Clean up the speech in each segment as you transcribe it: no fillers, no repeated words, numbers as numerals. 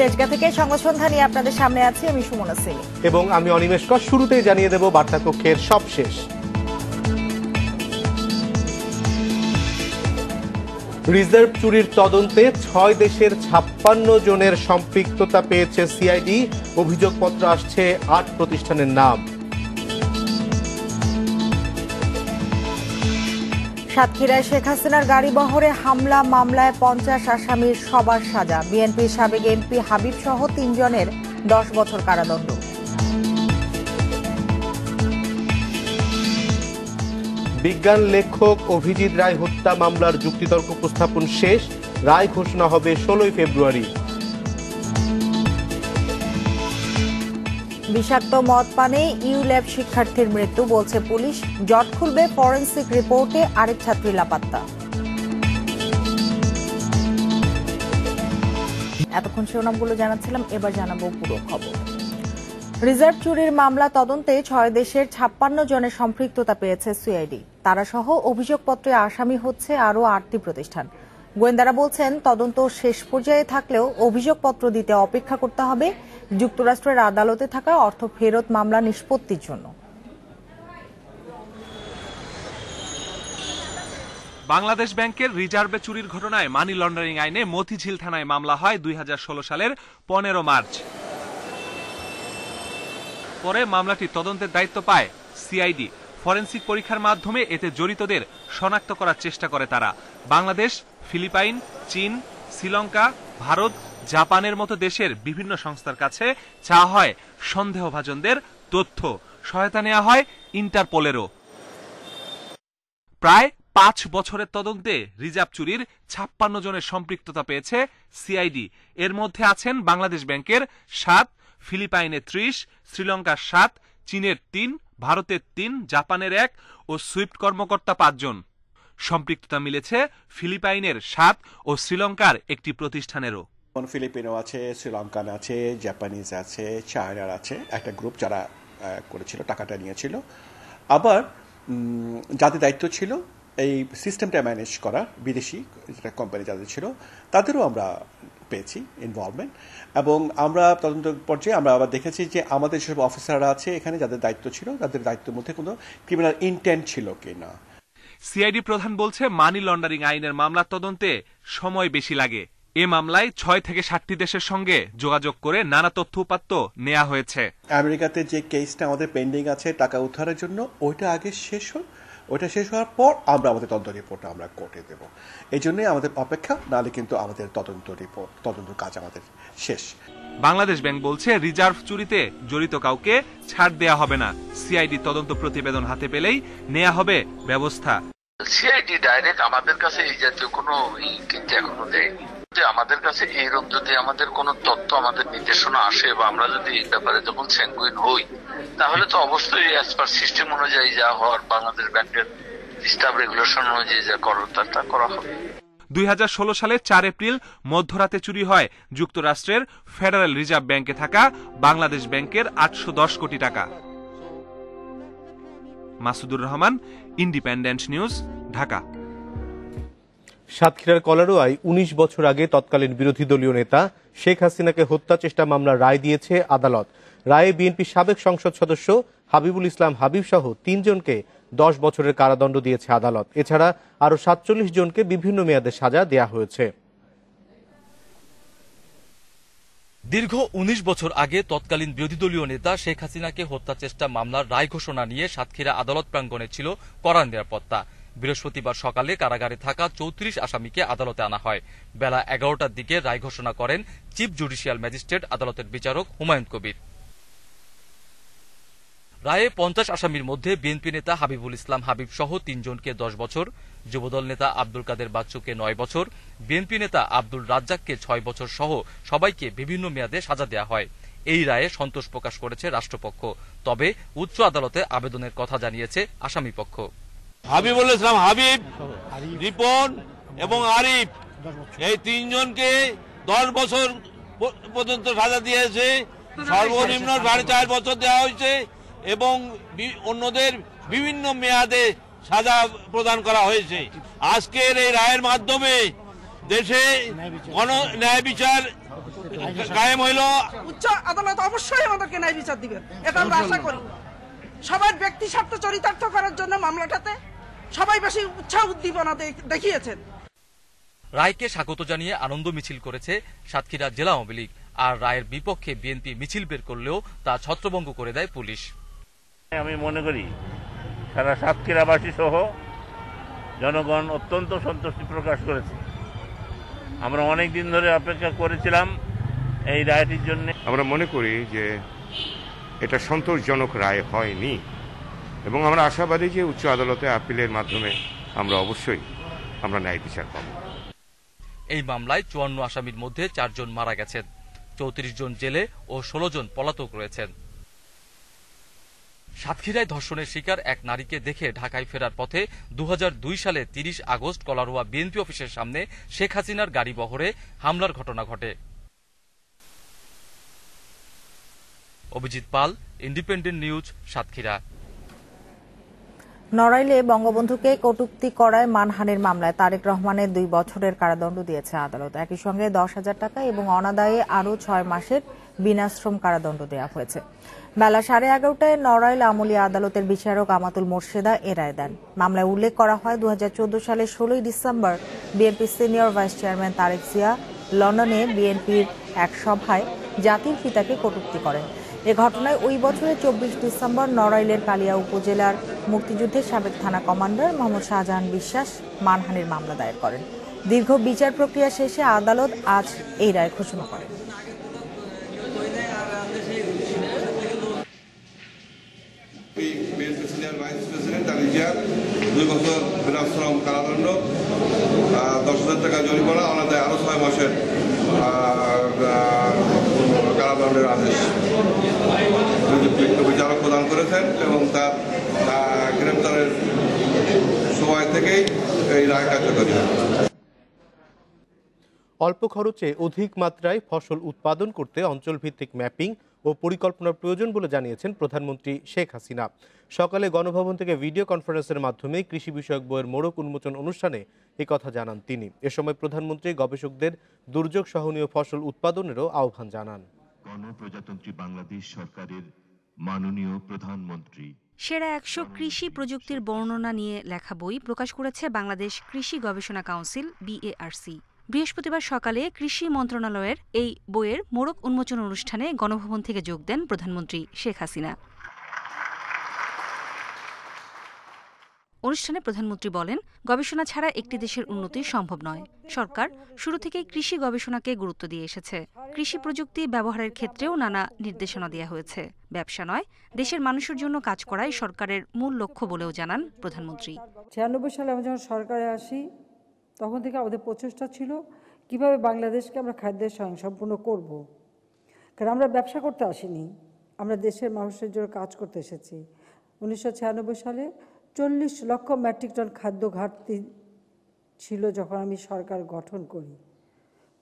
তেজগাঁ থেকে সংবাদ সন্ধ্যা নিয়ে আপনাদের সামনে আছি আমি সুমনা সিং এবং আমি অনিমেষ কর। শুরুতেই জানিয়ে দেব বার্তা কক্ষের সবশেষ। রিজার্ভ চুরির তদন্তে 6 দেশের 56 জনের সম্পৃক্ততা পেয়েছে সিআইডি। অভিযোগপত্র আসছে 8 প্রতিষ্ঠানের নাম। সাতক্ষীরায় শেখ হাসিনার গাড়ি বহরে হামলা মামলায় 50 আসামির সবার সাজা। বিএনপির সাবেক এমপি হাবিব সহ 3 জনের 10 বছর কারাদণ্ড। বিজ্ঞান লেখক অভিজিৎ রায় হত্যা মামলার যুক্তিতর্ক উপস্থাপন শেষ। রায় ঘোষণা হবে 16 ফেব্রুয়ারি। বিষাক্ত মদ পানে ইউল্যাব শিক্ষার্থীর মৃত্যু, বলছে পুলিশ। জট খুলবে ফরেনসিক রিপোর্টে, আরেক ছাত্রী লাপাত্তা। এতক্ষণ শিরোনামগুলো জানাচ্ছিলাম, এবার জানাবো পুরো খবর। রিজার্ভ চুরির মামলা তদন্তে 6 দেশের 56 জনের সম্পৃক্ততা পেয়েছে সিআইডি। তারা সহ অভিযোগপত্রে আসামি হচ্ছে আরও 8টি প্রতিষ্ঠান। গোয়েন্দারা বলছেন তদন্ত শেষ পর্যায়ে থাকলেও অভিযোগপত্র দিতে অপেক্ষা করতে হবে যুক্তরাষ্ট্রের আদালতে থাকা অর্থ ফেরত মামলা নিষ্পত্তির জন্য। বাংলাদেশ ব্যাংকের রিজার্ভে চুরির ঘটনায় মানি লন্ডারিং আইনে মতিঝিল থানায় মামলা হয় 2016 সালের 15 মার্চ। পরে মামলাটি তদন্তের দায়িত্ব পায় সিআইডি। ফরেনসিক পরীক্ষার মাধ্যমে এতে জড়িতদের শনাক্ত করার চেষ্টা করে তারা। বাংলাদেশ, ফিলিপাইন, চীন, শ্রীলঙ্কা, ভারত, জাপানের মতো দেশের বিভিন্ন সংস্থার কাছে চাওয়া হয় সন্দেহভাজনদের তথ্য। সহায়তা নেওয়া হয় ইন্টারপোলেরও। প্রায় 5 বছরের তদন্তে রিজার্ভ চুরির 56 জনের সম্পৃক্ততা পেয়েছে সিআইডি। এর মধ্যে আছেন বাংলাদেশ ব্যাংকের 7, ফিলিপাইনের 30, শ্রীলঙ্কার 7, চীনের 3, ভারতের 3, জাপানের 1 ও সুইফট কর্মকর্তা 5 জন। সম্পৃক্ততা মিলেছে ফিলিপাইনের 7 ও শ্রীলঙ্কার একটি প্রতিষ্ঠানেরও। ফিলিপিনো আছে, শ্রীলঙ্কান আছে, জাপানিজ আছে, চায়নার আছে, একটা গ্রুপ যারা করেছিল, টাকাটা নিয়েছিল। আবার যাদের দায়িত্ব ছিল এই সিস্টেমটা ম্যানেজ করা, বিদেশি কোম্পানি যাদের ছিল তাদেরও আমরা পেয়েছি ইনভলভমেন্ট। এবং আমরা তদন্ত পর্যায়ে আমরা আবার দেখেছি যে আমাদের যেসব অফিসাররা আছে এখানে যাদের দায়িত্ব ছিল তাদের দায়িত্বের মধ্যে কোনো ক্রিমিনাল ইন্টেন্ট ছিল কিনা। সিআইডি প্রধান বলছে মানি লন্ডারিং আইনের মামলার তদন্তে সময় বেশি লাগে। এ মামলায় 6 থেকে 7টি দেশের সঙ্গে যোগাযোগ করে নানা তথ্য উপাত্ত নেওয়া হয়েছে। আমেরিকাতে যে কেসটা আমাদের পেন্ডিং আছে টাকা উদ্ধারের জন্য, ওইটা আগে শেষ হোক। ওইটা শেষ হওয়ার পর আমরা আমাদের তদন্ত রিপোর্টটা আমরা কোর্টে দেব। এই জন্যই আমাদের অপেক্ষা, নাহলে কিন্তু আমাদের তদন্ত কাজ আমাদের শেষ। বাংলাদেশ ব্যাংক বলছে রিজার্ভ চুরিতে জড়িত কাউকে ছাড় দেয়া হবে না। সিআইডি তদন্ত প্রতিবেদন হাতে পেলেই নেওয়া হবে ব্যবস্থা। সিআইডি ডাইরেক্ট আমাদের কাছে এই জাতীয় কোনো কিন্তু এখনো দেয়নি। আমাদের কাছে এইরকম যদি আমাদের কোনো তথ্য, আমাদের নির্দেশনা আসে বা আমরা যদি এই ব্যাপারে যখন স্যাঙ্গুইন হই, তাহলে তো অবশ্যই অ্যাজ পার সিস্টেম অনুযায়ী যা হওয়ার, বাংলাদেশ ব্যাংকের স্টাফ রেগুলেশন অনুযায়ী যা করার তা করা হবে। 2016 সালের 4 এপ্রিল মধ্যরাতে চুরি হয় যুক্তরাষ্ট্রের ফেডারেল রিজার্ভ ব্যাংকে থাকা বাংলাদেশ ব্যাংকের 810 কোটি টাকা। Masudur Rahman, independent News, Dhaka. সাতক্ষীরার কলারোয়ায় 19 বছর আগে তৎকালীন বিরোধী দলীয় নেতা শেখ হাসিনাকে হত্যা চেষ্টা মামলার রায় দিয়েছে আদালত। রায়ে বিএনপির সাবেক সংসদ সদস্য হাবিবুল ইসলাম হাবিব সহ 3 জনকে 10 বছরের কারাদণ্ড দিয়েছে আদালত। এছাড়া আরো 47 জনকে বিভিন্ন মেয়াদে সাজা দেয়া হয়েছে। দীর্ঘ 19 বছর আগে তৎকালীন বিরোধী দলীয় নেতা শেখ হাসিনাকে হত্যা চেষ্টা মামলার রায় ঘোষণা নিয়ে সাতক্ষীরা আদালত প্রাঙ্গণে ছিল কড়া নিরাপত্তা। বৃহস্পতিবার সকালে কারাগারে থাকা 34 আসামিকে আদালতে আনা হয়। বেলা 11টার দিকে রায় ঘোষণা করেন চিফ জুডিশিয়াল ম্যাজিস্ট্রেট আদালতের বিচারক হুমায়ুন কবির। রায়ে 50 আসামির মধ্যে বিএনপি নেতা হাবিবুল ইসলাম হাবিব সহ 3 জনকে 10 বছর, যুবদল নেতা আব্দুল কাদের বাচ্চুকে 9 বছর, বিএনপি নেতা আব্দুল রাজ্জাককে 6 বছর সহ সবাইকে বিভিন্ন মেয়াদে সাজা দেওয়া হয়। এই রায়ে সন্তোষ প্রকাশ করেছে রাষ্ট্রপক্ষ। তবে উচ্চ আদালতে আবেদনের কথা জানিয়েছে আসামিপক্ষ। হাবিবুল ইসলাম হাবিব, রিপন এবং আরিফ এই 3 জনকে 10 বছর পর্যন্ত সাজা দিয়েছে। সর্বনিম্ন 4.5 বছর দেওয়া হয়েছে এবং অন্যদের বিভিন্ন মেয়াদে সাজা প্রদান করা হয়েছে। আজকের এই রায়ের মাধ্যমে দেশে ন্যায় বিচার কায়েম হইল। উচ্চ আদালত অবশ্যই আমাদেরকে ন্যায় বিচার দিবেন, এটা আমরা আশা করি। সবার ব্যক্তি স্বার্থ চরিতার্থ করার জন্য মামলাটাতে সবাই বেশি উৎসাহ উদ্দীপনা দেখিয়েছেন। রায়কে স্বাগত জানিয়ে আনন্দ মিছিল করেছে সাতক্ষীরা জেলা আওয়ামী লীগ। আর রায়ের বিপক্ষে বিএনপি মিছিল বের করলেও তা ছত্রভঙ্গ করে দেয় পুলিশ। আমি মনে করি সারা সাতক্ষীরাবাসী সহ জনগণ অত্যন্ত সন্তুষ্টি প্রকাশ করেছে। আমরা অনেক দিন ধরে অপেক্ষা করেছিলাম এই রায়টির জন্য। আমরা মনে করি যে এটা সন্তোষজনক রায় হয়নি এবং আমরা আশাবাদী যে উচ্চ আদালতে আপিলের মাধ্যমে আমরা অবশ্যই ন্যায় বিচার পাব। এই মামলায় 54 আসামির মধ্যে 4 জন মারা গেছেন, 34 জন জেলে ও 16 জন পলাতক রয়েছেন। সাতক্ষীরায় ধর্ষণের শিকার এক নারীকে দেখে ঢাকায় ফেরার পথে 2002 সালে 30 আগস্ট কলারোয়া বিএনপি অফিসের সামনে শেখ হাসিনার গাড়ি বহরে হামলার ঘটনা ঘটে। অভিজিৎ পাল, ইন্ডিপেন্ডেন্ট নিউজ, সাতক্ষীরা। নড়াইলে বঙ্গবন্ধুকে কটূক্তি করায় মানহানির মামলায় তারেক রহমানের 2 বছরের কারাদণ্ড দিয়েছে আদালত। একই সঙ্গে 10,000 টাকা এবং অনাদায়ে আরও 6 মাসের বিনাশ্রম কারাদণ্ড দেওয়া হয়েছে। বেলা 11:30টায় নড়াইল আমলিয়া আদালতের বিচারক আমাতুল মোর্শেদা এ রায় দেন। মামলায় উল্লেখ করা হয় 2014 সালের 16 December BNP senior vice chairman Tarique Zia লন্ডনে বিএনপির এক সভায় জাতির পিতাকে কটূক্তি করেন। এ ঘটনায় ওই বছরের 24 ডিসেম্বর নড়াইলের কালিয়া উপজেলার মুক্তিযুদ্ধের সাবেক থানা কমান্ডার মোহাম্মদ শাহজাহান বিশ্বাস মানহানির মামলা দায়ের করেন। দীর্ঘ বিচার প্রক্রিয়া শেষে আদালত আজ এই রায় ঘোষণা করেন। BNP senior vice president Tarique জিয়ার 2 বছর বিনাশ্রম কারাদণ্ড, 10,000 টাকা জরিমানা, অনাদায়ে আরও 6 মাসের কারাদণ্ডের আদেশ বিচারক প্রদান করেছেন এবং তার গ্রেপ্তারের সময় থেকেই এই রায় কার্যকরী হয়। অল্প খরচে অধিক মাত্রায় ফসল উৎপাদন করতে অঞ্চলভিত্তিক ম্যাপিং ও পরিকল্পনার প্রয়োজন বলে জানিয়েছেন প্রধানমন্ত্রী শেখ হাসিনা। সকালে গণভবন থেকে ভিডিও কনফারেন্সের মাধ্যমে কৃষি বিষয়ক বইয়ের মোড়ক উন্মোচন অনুষ্ঠানে একথা জানান তিনি। এ সময় প্রধানমন্ত্রী গবেষকদের দুর্যোগ সহনীয় ফসল উৎপাদনেরও আহ্বান জানান। গণপ্রজাতন্ত্রী বাংলাদেশ সরকারের মাননীয় প্রধানমন্ত্রী সেরা 100 কৃষি প্রযুক্তির বর্ণনা নিয়ে লেখা বই প্রকাশ করেছে বাংলাদেশ কৃষি গবেষণা কাউন্সিল BARC। বৃহস্পতিবার সকালে কৃষি মন্ত্রণালয়ের এই বইয়ের মোড়ক উন্মোচন অনুষ্ঠানে গণভবন থেকে যোগ দেন প্রধানমন্ত্রী শেখ হাসিনা। অনুষ্ঠানে প্রধানমন্ত্রী বলেন, গবেষণা ছাড়া একটি দেশের উন্নতি সম্ভব নয়। সরকার শুরু থেকেই কৃষি গবেষণাকে গুরুত্ব দিয়ে এসেছে। কৃষি প্রযুক্তি ব্যবহারের ক্ষেত্রেও নানা নির্দেশনা দেওয়া হয়েছে। ব্যবসা নয়, দেশের মানুষের জন্য কাজ করাই সরকারের মূল লক্ষ্য বলেও জানান প্রধানমন্ত্রী। 96 সালে আমরা যখন সরকারে আসি তখন থেকে আমাদের প্রচেষ্টা ছিল কিভাবে বাংলাদেশকে আমরা খাদ্যের স্বয়ংসম্পূর্ণ করব। কারণ আমরা ব্যবসা করতে আসিনি, আমরা দেশের মানুষের জন্য কাজ করতে এসেছি। 1996 সালে 40 লক্ষ মেট্রিক টন খাদ্য ঘাটতি ছিল যখন আমি সরকার গঠন করি,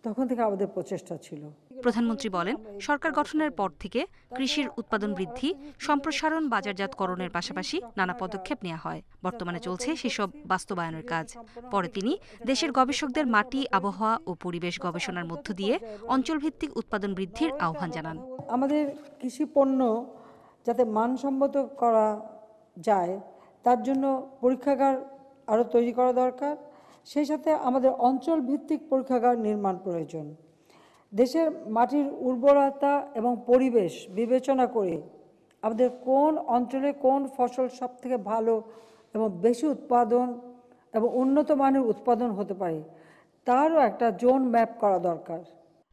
তখন থেকে আমাদের প্রচেষ্টা ছিল। প্রধানমন্ত্রী বলেন, সরকার গঠনের পর থেকে কৃষির উৎপাদন বৃদ্ধি, সম্প্রসারণ, বাজারজাতকরণের পাশাপাশি নানা পদক্ষেপ নেওয়া হয়। বর্তমানে চলছে সেসব বাস্তবায়নের কাজ। পরে তিনি দেশের গবেষকদের মাটি, আবহাওয়া ও পরিবেশ গবেষণার মধ্য দিয়ে অঞ্চলভিত্তিক উৎপাদন বৃদ্ধির আহ্বান জানান। আমাদের কৃষি পণ্য যাতে মানসম্মত করা যায় তার জন্য পরীক্ষাগার আরও তৈরি করা দরকার। সেই সাথে আমাদের অঞ্চল ভিত্তিক পরীক্ষাগার নির্মাণ প্রয়োজন। দেশের মাটির উর্বরতা এবং পরিবেশ বিবেচনা করে আমাদের কোন অঞ্চলে কোন ফসল সবথেকে ভালো এবং বেশি উৎপাদন এবং উন্নত মানের উৎপাদন হতে পারে তারও একটা জোন ম্যাপ করা দরকার।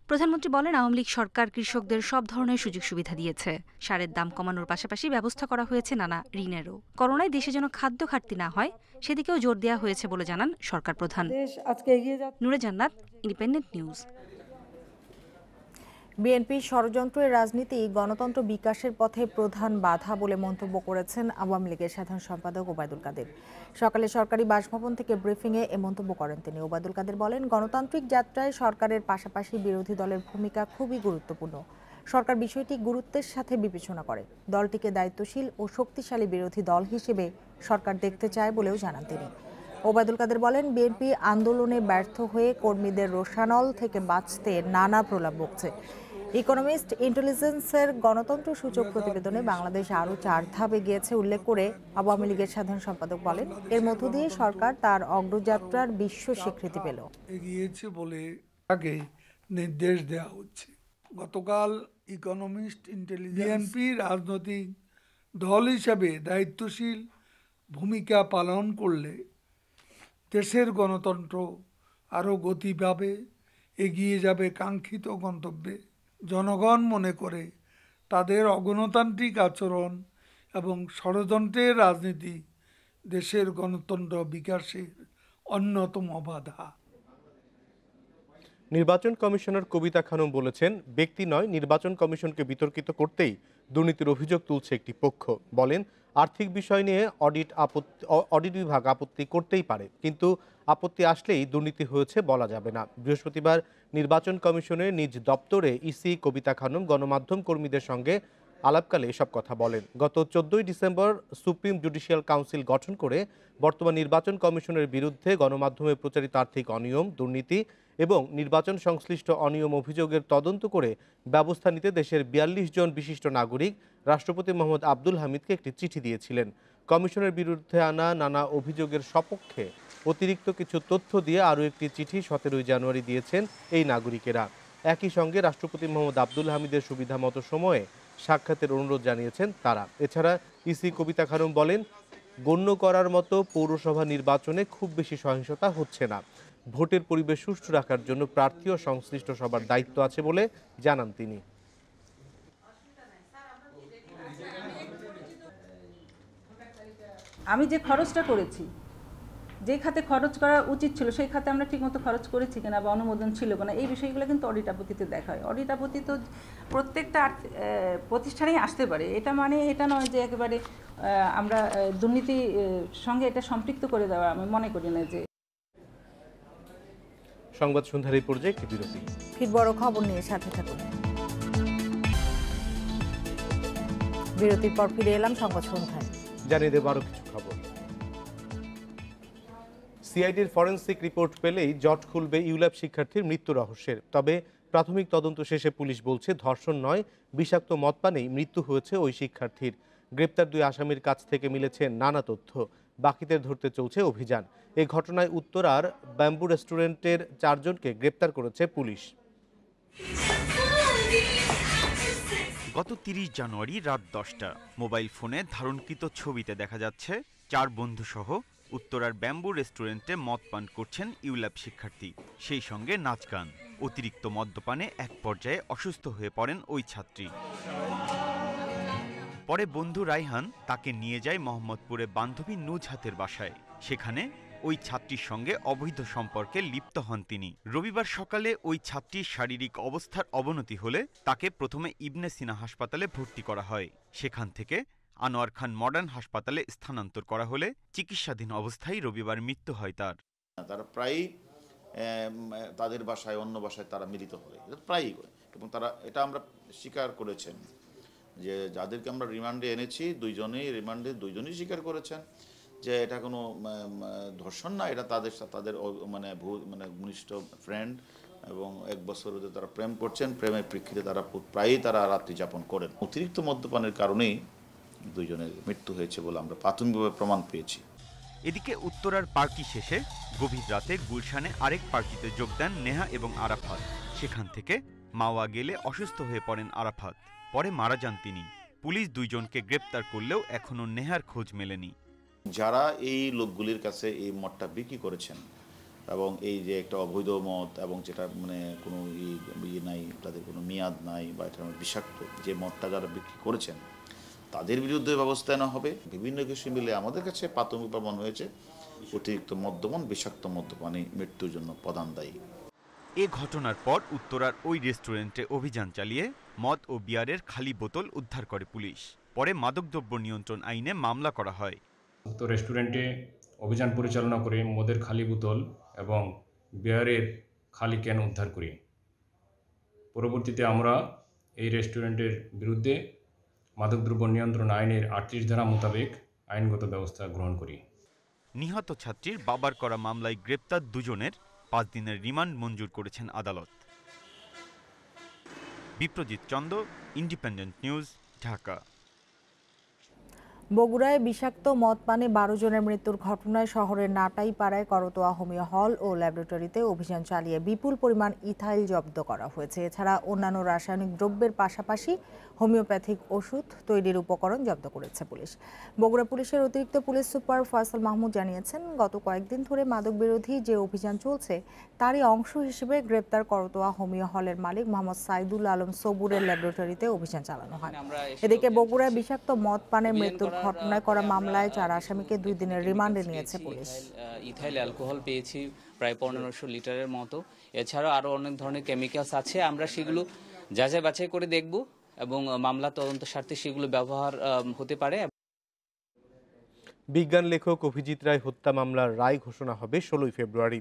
প্রধানমন্ত্রী বলেন, আওয়ামী লীগ সরকার কৃষকদের সব ধরনের সুযোগ সুবিধা দিয়েছে। সারের দাম কমানোর পাশাপাশি ব্যবস্থা করা হয়েছে নানা ঋণেরও। করোনায় দেশে যেন খাদ্য ঘাটতি না হয় সেদিকেও জোর দেওয়া হয়েছে বলে জানান সরকার প্রধান। নূরে জান্নাত, ইন্ডিপেন্ডেন্ট নিউজ। বিএনপির ষড়যন্ত্রের রাজনীতি গণতন্ত্র বিকাশের পথে প্রধান বাধা বলে মন্তব্য করেছেন আওয়ামী লীগের সাধারণ সম্পাদক ওবায়দুল কাদের। সকালে সরকারি বাসভবন থেকে ব্রিফিংয়ে এ মন্তব্য করেন তিনি। ওবায়দুল কাদের বলেন, গণতান্ত্রিক যাত্রায় সরকারের পাশাপাশি বিরোধী দলের ভূমিকা খুবই গুরুত্বপূর্ণ। সরকার বিষয়টি গুরুত্বের সাথে বিবেচনা করে। দলটিকে দায়িত্বশীল ও শক্তিশালী বিরোধী দল হিসেবে সরকার দেখতে চায় বলেও জানান তিনি। ওবায়দুল কাদের বলেন, বিএনপি আন্দোলনে ব্যর্থ হয়ে কর্মীদের রোষানল থেকে বাঁচতে নানা প্রলাপ বকছে। ইকোনমিস্ট ইন্টেলিজেন্সের গণতন্ত্র সূচক প্রতিবেদনে বাংলাদেশ আরও 4 ধাপ এগিয়েছে উল্লেখ করে আওয়ামী লীগের সাধারণ সম্পাদক বলেন, এর মধ্য দিয়ে সরকার তার অগ্রযাত্রার বিশ্ব স্বীকৃতি পেল। এগিয়েছে বলে তাকে নির্দেশ দেওয়া হচ্ছে। গতকাল ইকোনমিস্ট ইন্টেলিজেন্স বিএনপি রাজনৈতিক দল হিসাবে দায়িত্বশীল ভূমিকা পালন করলে দেশের গণতন্ত্র আরও গতি পাবে, এগিয়ে যাবে কাঙ্ক্ষিত গন্তব্যে। জনগণ মনে করে তাদের অগণতান্ত্রিক আচরণ এবং ষড়যন্ত্রের রাজনীতি দেশের গণতন্ত্র বিকাশের অন্যতম বাধা। নির্বাচন কমিশনার কবিতা খানম বলেছেন, ব্যক্তি নয়, নির্বাচন কমিশনকে বিতর্কিত করতেই দুর্নীতির অভিযোগ তুলছে একটি পক্ষ। বলেন, আর্থিক বিষয় নিয়ে অডিট বিভাগ আপত্তি করতেই পারে, কিন্তু আপত্তি আসলেই দুর্নীতি হয়েছে বলা যাবে না। বৃহস্পতিবার নির্বাচন কমিশনের নিজ দপ্তরে ইসি কবিতা খানম গণমাধ্যম কর্মীদের সঙ্গে আলাপকালে এসব কথা বলেন। গত 14 ডিসেম্বর সুপ্রিম জুডিশিয়াল কাউন্সিল গঠন করে বর্তমান নির্বাচন কমিশনের বিরুদ্ধে গণমাধ্যমে প্রচারিত আর্থিক অনিয়ম, দুর্নীতি এবং নির্বাচন সংশ্লিষ্ট অনিয়ম অভিযোগের তদন্ত করে ব্যবস্থা নিতে দেশের 42 জন বিশিষ্ট নাগরিক রাষ্ট্রপতি মোহাম্মদ আব্দুল হামিদকে একটি চিঠি দিয়েছিলেন। কমিশনের বিরুদ্ধে আনা নানা অভিযোগের সপক্ষে অতিরিক্ত কিছু তথ্য দিয়ে আরও একটি চিঠি 17 জানুয়ারি দিয়েছেন এই নাগরিকেরা। একই সঙ্গে রাষ্ট্রপতি মোহাম্মদ আব্দুল হামিদের সুবিধামতো সময়ে সাক্ষাতের অনুরোধ জানিয়েছেন তারা। এছাড়া ইসি কবিতা খানম বলেন, গণ্য করার মতো পৌরসভা নির্বাচনে খুব বেশি সহিংসতা হচ্ছে না। ভোটের পরিবেশ সুষ্ঠু রাখার জন্য প্রার্থী ও সংশ্লিষ্ট সবার দায়িত্ব আছে বলে জানান তিনি। আমি যে খরচটা করেছি, যে খাতে খরচ করা উচিত ছিল সেই খাতে আমরা ঠিকমতো খরচ করেছি কিনা বা অনুমোদন ছিল কিনা, এই বিষয়গুলো কিন্তু অডিট আপত্তিতে দেখা হয়। অডিট আপত্তি তো প্রত্যেকটা প্রতিষ্ঠানেই আসতে পারে, এটা মানে এটা নয় যে একেবারে আমরা দুর্নীতি সঙ্গে এটা সম্পৃক্ত করে দেওয়া, আমি মনে করি না। যে সংবাদ সন্ধ্যার এই পর্যায়ে একটি বিরতি, ফির বড় খবর নিয়ে সাথে থাকুন। বিরতির পর ফিরে এলাম সংবাদ সন্ধ্যায়। জানিয়ে দেব আরো কিছু খবর। সিআইডির ফরেনসিক রিপোর্ট পেলেই জট খুলবে ইউল্যাব শিক্ষার্থীর মৃত্যু রহস্যের। তবে প্রাথমিক তদন্ত শেষে পুলিশ বলছে, ধর্ষণ নয়, বিষাক্ত মদ পানেই মৃত্যু হয়েছে ওই শিক্ষার্থীর। গ্রেপ্তার 2 আসামির কাছ থেকে মিলেছে নানা তথ্য, বাকিদের ধরতে চলছে অভিযান। এই ঘটনায় উত্তরার ব্যাম্বু রেস্টুরেন্টের 4 জনকে গ্রেপ্তার করেছে পুলিশ। গত 30 জানুয়ারি রাত 10টা মোবাইল ফোনে ধারণকৃত ছবিতে দেখা যাচ্ছে 4 বন্ধুসহ উত্তরার ব্যাম্বু রেস্টুরেন্টে মদ পান করছেন ইউল্যাব শিক্ষার্থী, সেই সঙ্গে নাচ গান। অতিরিক্ত মদ্যপানে এক পর্যায়ে অসুস্থ হয়ে পড়েন ওই ছাত্রী। পরে বন্ধু রাইহান তাকে নিয়ে যায় মোহাম্মদপুরে বান্ধবী নুজহাতের বাসায়। সেখানে ওই ছাত্রীর সঙ্গে অবৈধ সম্পর্কে লিপ্ত হন তিনি। রবিবার সকালে ওই ছাত্রীর শারীরিক অবস্থার অবনতি হলে তাকে প্রথমে ইবনে সিনা হাসপাতালে ভর্তি করা হয়। সেখান থেকে আনোয়ার খান মডার্ন হাসপাতালে স্থানান্তর করা হলে চিকিৎসাধীন অবস্থায় রবিবার মৃত্যু হয় তার। তারা প্রায়ই তাদের বাসায় অন্য বাসায় তারা মিলিত হয়, প্রায়ই, এবং তারা এটা আমরা স্বীকার করেছেন যে যাদেরকে আমরা রিমান্ডে এনেছি দুইজনই স্বীকার করেছেন যে এটা কোনো ধর্ষণ না, এটা তাদের ঘনিষ্ঠ ফ্রেন্ড, এবং 1 বছর ধরে তারা প্রেম করছেন। প্রেমের প্রেক্ষিতে তারা প্রায়ই রাত্রি যাপন করেন। অতিরিক্ত মদ্যপানের কারণেই 2 জনের মৃত্যু হয়েছে বলে আমরা প্রাথমিকভাবে প্রমাণ পেয়েছি। এদিকে উত্তরার পার্টি শেষে গভীর রাতে গুলশানে আরেক পার্টিতে যোগ দেন নেহা এবং আরাফাত। সেখান থেকে মাওয়া গেলে অসুস্থ হয়ে পড়েন আরাফাত, পরে মারা যান তিনি। পুলিশ 2 জনকে গ্রেপ্তার করলেও এখনো নেহার খোঁজ মেলেনি। যারা এই লোকগুলির কাছে এই মদটা বিক্রি করেছেন এবং এই যে একটা অবৈধ মদ এবং যেটা কোনো ইয়ে নাই, তাদের কোনো মেয়াদ নাই বা এটা বিষাক্ত যে মদটা যারা বিক্রি করেছেন তাদের বিরুদ্ধে ব্যবস্থা নেওয়া হবে। বিভিন্ন কিছু মিলে আমাদের কাছে প্রাথমিক প্রমাণ হয়েছে অতিরিক্ত মদ্যপান, বিষাক্ত মদ্যপানই মৃত্যুর জন্য প্রধান দায়ী। এ ঘটনার পর উত্তরার ওই রেস্টুরেন্টে অভিযান চালিয়ে মদ ও বিয়ারের খালি বোতল উদ্ধার করে পুলিশ। পরে মাদকদ্রব্য নিয়ন্ত্রণ আইনে মামলা করা হয়। উক্ত রেস্টুরেন্টে অভিযান পরিচালনা করে মদের খালি বোতল এবং বিয়ারের খালি ক্যান উদ্ধার করি। পরবর্তীতে আমরা এই রেস্টুরেন্টের বিরুদ্ধে মাদকদ্রব্য নিয়ন্ত্রণ আইনের 38 ধারা মোতাবেক আইনগত ব্যবস্থা গ্রহণ করি। নিহত ছাত্রীর বাবার করা মামলায় গ্রেপ্তার দুজনের 5 দিনের রিমান্ড মঞ্জুর করেছেন আদালত। Biprajit Chanda, Independent News, Dhaka. বগুড়ায় বিষাক্ত মদ পানে 12 জনের মৃত্যুর ঘটনায় শহরের নাটাইপাড়ায় করতোয়া হোমিও হল ও ল্যাবরেটরিতে অভিযান চালিয়ে বিপুল পরিমাণ ইথাইল জব্দ করা হয়েছে। এছাড়া অন্যান্য রাসায়নিক দ্রব্যের পাশাপাশি হোমিওপ্যাথিক ওষুধ তৈরির উপকরণ জব্দ করেছে পুলিশ। বগুড়া পুলিশের অতিরিক্ত পুলিশ সুপার ফয়সাল মাহমুদ জানিয়েছেন, গত কয়েকদিন ধরে মাদক বিরোধী যে অভিযান চলছে তারই অংশ হিসেবে গ্রেপ্তার করতোয়া হোমিও হলের মালিক মোহাম্মদ সাইদুল আলম সবুরের ল্যাবরেটরিতে অভিযান চালানো হয়। এদিকে বগুড়ায় বিষাক্ত মদ পানের মৃত্যুর ঘটনায় করা মামলায় 4 আসামিকে 2 দিনের রিমান্ডে নিয়েছে পুলিশ। ইথাইল অ্যালকোহল পেয়েছি প্রায় 1500 লিটারের মতো। এছাড়াও আরো অনেক ধরনের কেমিক্যালস আছে, আমরা সেগুলো যাচাই বাছাই করে দেখব এবং মামলা তদন্ত স্বার্থে সেগুলো ব্যবহার হতে পারে। বিজ্ঞান লেখক অভিজিৎ রায় হত্যা মামলার রায় ঘোষণা হবে 16 ফেব্রুয়ারি।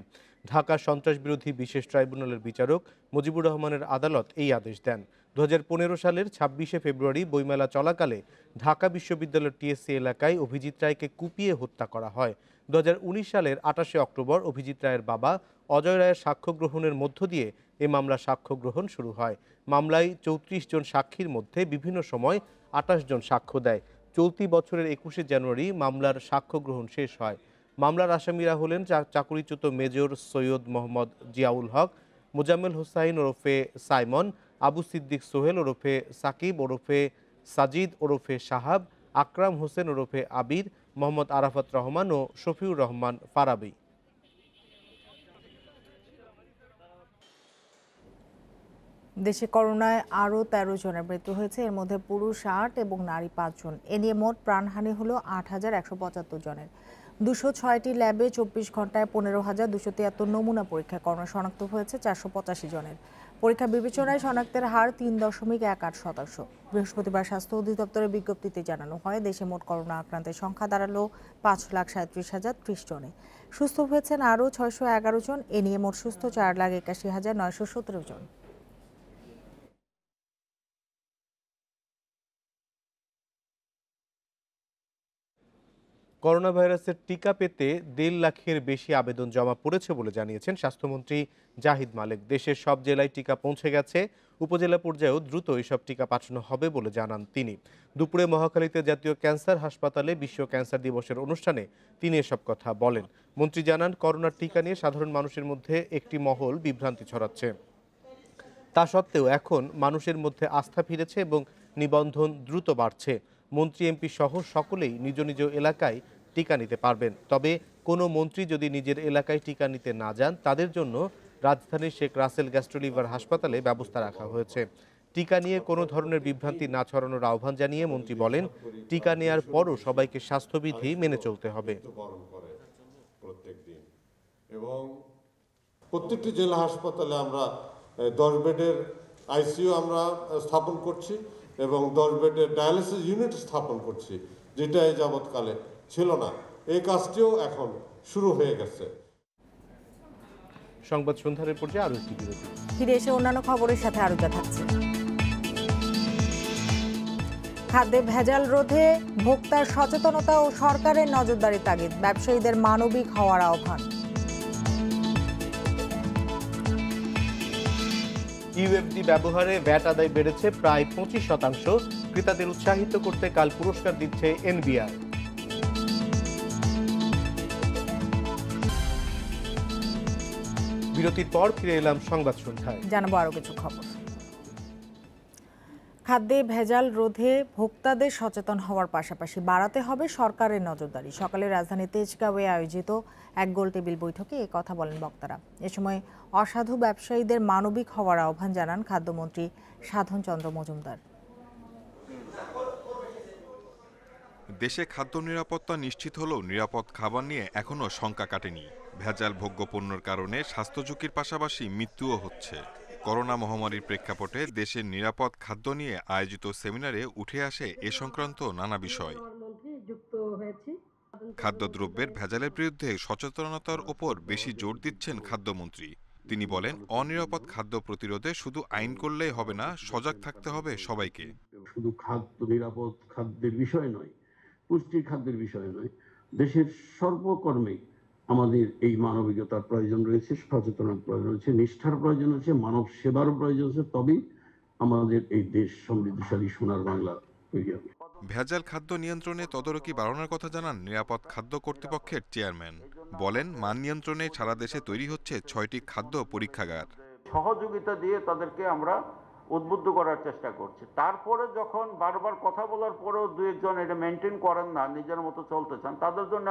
ঢাকা সন্ত্রাস বিরোধী বিশেষ ট্রাইব্যুনালের বিচারক মুজিবুর রহমানের আদালত এই আদেশ দেন। 2015 সালের 26 ফেব্রুয়ারি বইমেলা চলাকালে ঢাকা বিশ্ববিদ্যালয়ের টিএসসি এলাকায় অভিজিৎ রায়কে কুপিয়ে হত্যা করা হয়। 2019 সালের 28 অক্টোবর অভিজিৎ রায়ের বাবা অজয় রায়ের সাক্ষ্য গ্রহণের মধ্য দিয়ে এ মামলা সাক্ষ্য গ্রহণ শুরু হয়। মামলায় 34 জন সাক্ষীর মধ্যে বিভিন্ন সময় 28 জন সাক্ষ্য দেয়। চলতি বছরের 21 জানুয়ারি মামলার সাক্ষ্য গ্রহণ শেষ হয়। মামলার আসামিরা হলেন চাকুরিচ্যুত মেজর সৈয়দ মোহাম্মদ জিয়াউল হক, মোজাম্মেল হোসাইন ওরফে সাইমন, আবু সিদ্দিক সোহেল ওরফে সাকিব ওরফে সাজিদ ওরফে সাহাব, আকরাম হোসেন ওরফে আবির, মোহাম্মদ আরাফাত রহমান ও শফিউর রহমান ফারাবি। দেশে করোনায় আরও 13 জনের মৃত্যু হয়েছে, এর মধ্যে পুরুষ 8 এবং নারী 5 জন। এ নিয়ে মোট প্রাণহানি হল 8175 জনের। 206টি ল্যাবে 24 ঘন্টায় 15,273 নমুনা পরীক্ষা করোনা শনাক্ত হয়েছে 485 জনের। পরীক্ষা বিবেচনায় শনাক্তের হার 3.18%। বৃহস্পতিবার স্বাস্থ্য অধিদপ্তরের বিজ্ঞপ্তিতে জানানো হয়, দেশে মোট করোনা আক্রান্তের সংখ্যা দাঁড়ালো 5,37,030 জনে। সুস্থ হয়েছেন আরও 611 জন। এ নিয়ে মোট সুস্থ 4,81,917 জন। করোনা ভাইরাসের টিকা পেতে 1.5 লাখের বেশি আবেদন জমা পড়েছে বলে জানিয়েছেন স্বাস্থ্যমন্ত্রী জাহিদ মালেক। দেশের সব জেলায় টিকা পৌঁছে গেছে, উপজেলা পর্যায়েও দ্রুত এসব টিকা পাঠানো হবে বলে জানান তিনি। দুপুরে মহাখালীতে জাতীয় ক্যান্সার হাসপাতালে বিশ্ব ক্যান্সার দিবসের অনুষ্ঠানে তিনি এসব কথা বলেন। মন্ত্রী জানান, করোনার টিকা নিয়ে সাধারণ মানুষের মধ্যে একটি মহল বিভ্রান্তি ছড়াচ্ছে। তা সত্ত্বেও এখন মানুষের মধ্যে আস্থা ফিরেছে এবং নিবন্ধন দ্রুত বাড়ছে। মন্ত্রী এমপি সহ সকলেই নিজ নিজ এলাকায় টিকা নিতে পারবেন। তবে কোনো মন্ত্রী যদি নিজের এলাকায় টিকা নিতে না যান, তাদের জন্য রাজধানীর শেখ রাসেল গ্যাস্ট্রোলিভার হাসপাতালে ব্যবস্থা রাখা হয়েছে। টিকা নিয়ে কোনো ধরনের বিভ্রান্তি না ছড়ানোর আহ্বান জানিয়ে মন্ত্রী বলেন, টিকা নেওয়ার পরও সবাইকে স্বাস্থ্যবিধি মেনে চলতে হবে। এবং প্রত্যেকটি জেলা হাসপাতালে আমরা 10 বেডের আইসিইউ আমরা স্থাপন করছি এবং 10 বেডের ডায়ালিসিস ইউনিট স্থাপন করছি, যেটা এই যাবৎকালে ছিল না। এই কাজটিও এখন শুরু হয়ে গেছে। সংবাদ সন্ধ্যার পর্যায়ে আরো একটি বিরতি। ফিরে এসে অন্যান্য খবরের সাথে আরোগ্য থাকছে। খাদ্যে ভেজাল রোধে ভোক্তার সচেতনতা ও সরকারের নজরদারি তাগিদ, ব্যবসায়ীদের মানবিক হওয়ার আহ্বান। ইউএফডি ব্যবহারে ভ্যাট আদায় বেড়েছে প্রায় 25%। ক্রেতাদের উৎসাহিত করতে কাল পুরস্কার দিচ্ছে এনবিআর। বিরতির পর ফিরে এলাম সংবাদ সন্ধ্যায়। জানাবো আরো কিছু খবর। খাদ্যে ভেজাল রোধে ভোক্তাদের সচেতন হওয়ার পাশাপাশি বাড়াতে হবে সরকারের নজরদারি। সকালে রাজধানী তেজগাঁওয়ে আয়োজিত এক গোলটেবিল বৈঠকে এই কথা বলেন বক্তারা। এ সময় অসাধু ব্যবসায়ীদের মানবিক হওয়ার আহ্বান জানান খাদ্যমন্ত্রী সাধন চন্দ্র মজুমদার। দেশে খাদ্য নিরাপত্তা নিশ্চিত হলেও নিরাপদ খাবার নিয়ে এখনও শঙ্কা কাটেনি। ভেজাল ভোগ্য পণ্যের কারণে স্বাস্থ্য ঝুঁকির পাশাপাশি মৃত্যুও হচ্ছে। করোনা মহামারীর প্রেক্ষাপটে দেশের নিরাপদ খাদ্য নিয়ে আয়োজিত সেমিনারে উঠে আসে এ সংক্রান্ত নানা বিষয়। খাদ্যদ্রব্যের ভেজালের বিরুদ্ধে সচেতনতার ওপর বেশি জোর দিচ্ছেন খাদ্যমন্ত্রী। তিনি বলেন, অনিরাপদ খাদ্য প্রতিরোধে শুধু আইন করলেই হবে না, সজাগ থাকতে হবে সবাইকে। শুধু খাদ্য নিরাপদ খাদ্যের বিষয় নয়, পুষ্টির খাদ্যের বিষয় নয়, দেশের সর্বকর্মে আমাদের এই মানবিকতার প্রয়োজন রয়েছে, সচেতনার প্রয়োজন রয়েছে, নিষ্ঠার প্রয়োজন রয়েছে, মানব সেবারও প্রয়োজন রয়েছে। তবেই আমাদের এই দেশ সমৃদ্ধশালী সোনার বাংলা তৈরি হবে। ভেজাল খাদ্য নিয়ন্ত্রণে তদারকি বাড়ানোর কথা জানান নিরাপদ খাদ্য কর্তৃপক্ষের চেয়ারম্যান। বলেন, মান নিয়ন্ত্রণে সারা দেশে তৈরি হচ্ছে 6টি খাদ্য পরীক্ষাগার। সহযোগিতা দিয়ে তাদেরকে আমরা উদ্বুদ্ধ করার চেষ্টা করছি। তারপরে যখন বারবার কথা বলার পরেও দু একজন এটা মেনটেন করেন না, নিজের মতো চলতে চান, তাদের জন্য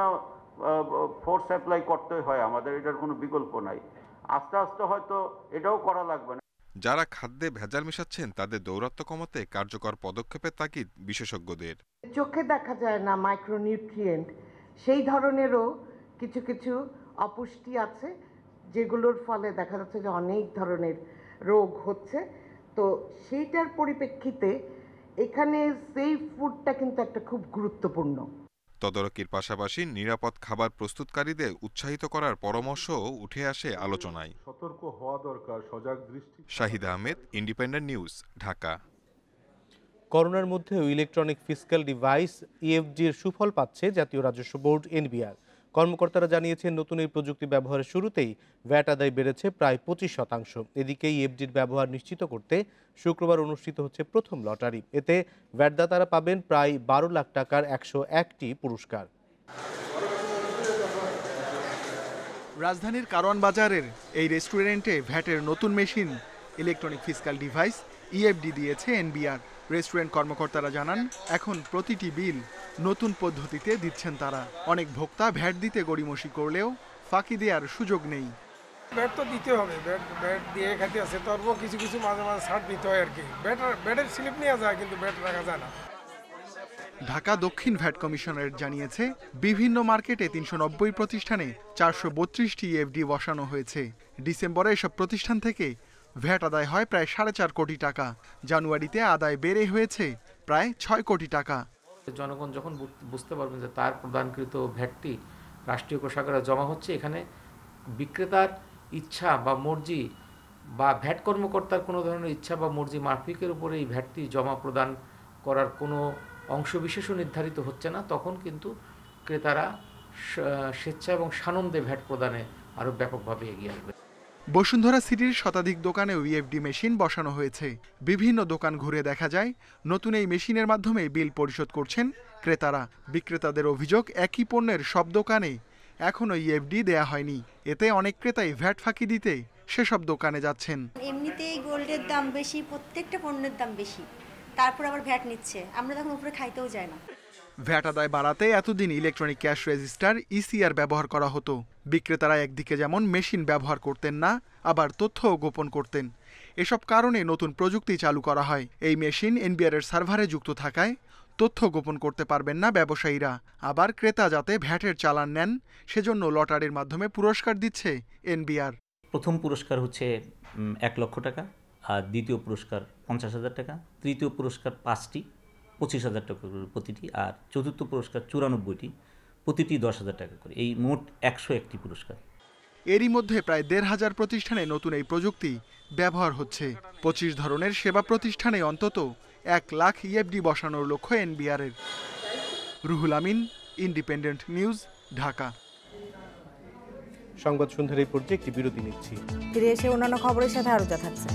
ফোর্স অ্যাপ্লাই করতে হয় আমাদের, এটার কোনো বিকল্প নাই। আস্তে আস্তে হয়তো এটাও করা লাগবে না। যারা খাদ্যে ভেজাল মেশাচ্ছেন তাদের দৌরাত্ম্য কমাতে কার্যকর পদক্ষেপের তাগিদ বিশেষজ্ঞদের। চোখে দেখা যায় না মাইক্রোনিউট্রিয়েন্ট, সেই ধরনেরও কিছু কিছু অপুষ্টি আছে যেগুলোর ফলে দেখা যাচ্ছে যে অনেক ধরনের রোগ হচ্ছে। তো সেইটার পরিপ্রেক্ষিতে এখানে সেফ ফুডটা কিন্তু একটা খুব গুরুত্বপূর্ণ। তদারকির পাশাপাশি নিরাপদ খাবার প্রস্তুতকারীদের উৎসাহিত করার পরামর্শও উঠে আসে আলোচনায়। সতর্ক হওয়া দরকার, সজাগ দৃষ্টি। Shahid Ahmed, independent News, Dhaka. করোনার মধ্যেও ইলেকট্রনিক ফিসক্যাল ডিভাইস ইএফডির সুফল পাচ্ছে জাতীয় রাজস্ব বোর্ড এনবিআর। কর্মকর্তারা জানিয়েছেন, নতুন এই প্রযুক্তি ব্যবহারের শুরুতেই ভ্যাট আদায় বেড়েছে প্রায় 25%। এদিকে ইএফডির ব্যবহার নিশ্চিত করতে শুক্রবার অনুষ্ঠিত হচ্ছে প্রথম লটারি। এতে ভ্যাটদাতারা পাবেন প্রায় 12 লাখ টাকার 101টি পুরস্কার। রাজধানীর কারওয়ান বাজারের এই রেস্টুরেন্টে ভ্যাটের নতুন machine electronic fiscal device EFD দিয়েছে এনবিআর। রেস্টুরেন্ট কর্মকর্তারা জানান, এখন প্রতিটি বিল নতুন পদ্ধতিতে দিচ্ছেন তারা। অনেক ভোক্তা ভ্যাট দিতে গড়িমসি করলেও ফাঁকি দেওয়ার সুযোগ নেই। ব্যাট তো দিতে হবে, ব্যাট দিয়ে খাতে আছে, তবুও কিছু কিছু মাঝে মাঝে ছাড় দিতে হয় আর কি। ব্যাটের স্লিপ নেওয়া যায় কিন্তু ব্যাট রাখা যায় না। ঢাকা দক্ষিণ ভ্যাট কমিশনারেট জানিয়েছে, বিভিন্ন মার্কেটে 390 প্রতিষ্ঠানে 432টি ইএফডি বসানো হয়েছে। ডিসেম্বরে এসব প্রতিষ্ঠান থেকে ভ্যাট আদায় হয় প্রায় 4.5 কোটি টাকা। জানুয়ারিতে আদায় বেড়ে হয়েছে প্রায় 6 কোটি টাকা। জনগণ যখন বুঝতে পারবেন যে তার প্রদানকৃত ভ্যাটটি রাষ্ট্রীয় কোষাগারে জমা হচ্ছে, এখানে বিক্রেতার ইচ্ছা বা মর্জি বা ভ্যাট কর্মকর্তার কোনো ধরনের ইচ্ছা বা মর্জি মাফিকের উপরে এই ভ্যাটটি জমা প্রদান করার কোনো অংশবিশেষও নির্ধারিত হচ্ছে না, তখন কিন্তু ক্রেতারা স্বেচ্ছা এবং সানন্দে ভ্যাট প্রদানে আরও ব্যাপকভাবে এগিয়ে আসবে। বসুন্ধরা সিটির শতাধিক দোকানেও ইএফডি মেশিন বসানো হয়েছে। বিভিন্ন দোকান ঘুরে দেখা যায়, নতুন এই মেশিনের মাধ্যমে বিল পরিশোধ করছেন ক্রেতারা। বিক্রেতাদের অভিযোগ, একই পণ্যের সব দোকানে এখনও ইএফডি দেয়া হয়নি। এতে অনেক ক্রেতাই ভ্যাট ফাঁকি দিতে সেসব দোকানে যাচ্ছেন। এমনিতেই গোল্ডের দাম বেশি, প্রত্যেকটা পণ্যের দাম বেশি, তারপর আবার ভ্যাট নিচ্ছে, আমরা তখন উপরে খাইতেও যায় না। ভ্যাট আদায় বাড়াতে এতদিন ইলেকট্রনিক ক্যাশ রেজিস্টার ইসিআর ব্যবহার করা হতো। বিক্রেতারা একদিকে যেমন মেশিন ব্যবহার করতেন না, আবার তথ্যও গোপন করতেন। এসব কারণে নতুন প্রযুক্তি চালু করা হয়। এই মেশিন এনবিআর এর সার্ভারে যুক্ত থাকায় তথ্য গোপন করতে পারবেন না ব্যবসায়ীরা। আবার ক্রেতা যাতে ভ্যাটের চালান নেন, সেজন্য লটারির মাধ্যমে পুরস্কার দিচ্ছে এনবিআর। প্রথম পুরস্কার হচ্ছে 1 লক্ষ টাকা, আর দ্বিতীয় পুরস্কার 50,000 টাকা, তৃতীয় পুরস্কার 5টি 25,000 টাকা করে প্রতিটি, আর চতুর্থ পুরস্কার 94টি, প্রতিটি 10,000 টাকা করে, এই মোট 101টি পুরস্কার। এরই মধ্যে প্রায় 1,500 প্রতিষ্ঠানে নতুন এই প্রযুক্তি ব্যবহার হচ্ছে। 25 ধরনের সেবা প্রতিষ্ঠানে অন্তত 1 লাখ ইএফডি বসানোর লক্ষ্য এনবিআর-এর। Ruhul Amin, independent News, Dhaka. সংবাদ সন্ধ্যার এই পর্যায়ে একটি বিরতি নিচ্ছি। ফিরে এসে অন্যান্য খবরের সাথে আরো যা থাকছে।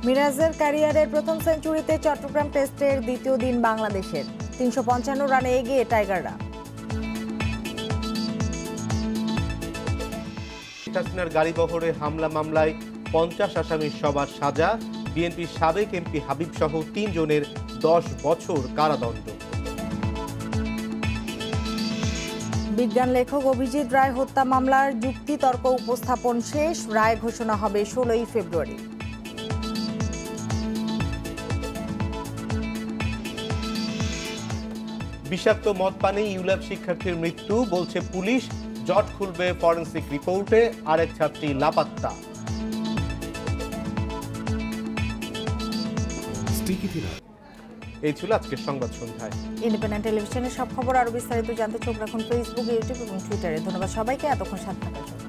মিরাজের ক্যারিয়ারের প্রথম সেঞ্চুরিতে চট্টগ্রাম টেস্টের দ্বিতীয় দিন বাংলাদেশের 355 রানে এগিয়ে টাইগাররা। হাসিনার গাড়িবহরে হামলা মামলায় 50 আসামির সবার সাজা। বিএনপির সাবেক এমপি হাবিব সহ 3 জনের 10 বছর কারাদণ্ড। বিজ্ঞান লেখক অভিজিৎ রায় হত্যা মামলার যুক্তিতর্ক উপস্থাপন শেষ, রায় ঘোষণা হবে 16ই ফেব্রুয়ারি। বিষাক্ত মদ পানে ইউল্যাব শিক্ষার্থীর মৃত্যু, বলছে পুলিশ। জট খুলবে ফরেনসিক রিপোর্টে, আরেক ছাত্রী লাপাত্তা। এই ছিল আজকের সংবাদ সন্ধ্যায়। ইন্ডিপেন্ডেন্ট টেলিভিশনের সব খবর আরো বিস্তারিত জানতে চোখ রাখুন ফেসবুক, ইউটিউব এবং টুইটারে। ধন্যবাদ সবাইকে এতক্ষণ সাথে থাকার জন্য।